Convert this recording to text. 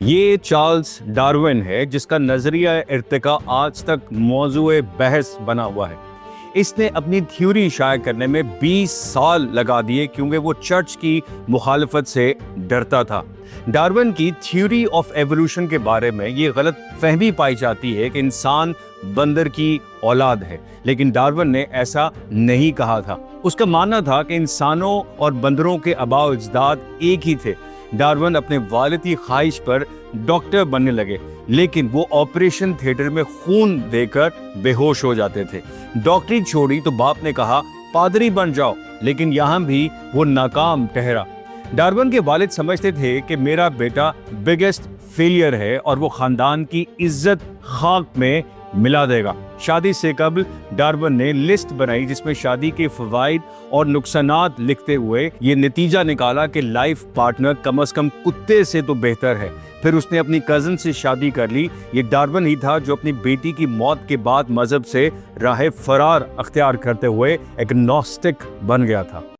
یہ Charles Darwin ہے جس کا نظریہ ارتقاء آج تک موضوع بحث بنا ہوا ہے۔ اس نے اپنی تھیوری شائع کرنے میں 20 سال لگا دیے کیونکہ وہ چرچ کی مخالفت سے ڈرتا تھا۔ ڈارون کی تھیوری آف ایوولوشن کے بارے میں یہ غلط فہمی پائی جاتی ہے کہ انسان بندر کی اولاد ہے، لیکن ڈارون نے ایسا نہیں کہا تھا۔ اس کا ماننا تھا کہ انسانوں اور بندروں کے آباء و اجداد ایک ہی تھے۔ ڈارون اپنے والد کی خواہش پر ڈاکٹر بننے لگے، لیکن وہ آپریشن تھیٹر میں خون دے کر بے ہوش ہو جاتے تھے۔ ڈاکٹری چھوڑی تو باپ نے کہا پادری بن جاؤ، لیکن یہاں بھی وہ ناکام ٹھہرا۔ ڈارون کے والد سمجھتے تھے کہ میرا بیٹا بگیسٹ فیلئر ہے اور وہ خاندان کی عزت خاک میں ملا دے گا۔ شادی سے قبل ڈارون نے لسٹ بنائی جس میں شادی کے فوائد اور نقصانات لکھتے ہوئے یہ نتیجہ نکالا کہ لائف پارٹنر کم از کم کتے سے تو بہتر ہے۔ پھر اس نے اپنی کزن سے شادی کر لی۔ یہ ڈارون ہی تھا جو اپنی بیٹی کی موت کے بعد مذہب سے راہ فرار اختیار کرتے ہوئے ایگنوسٹک بن گیا تھا۔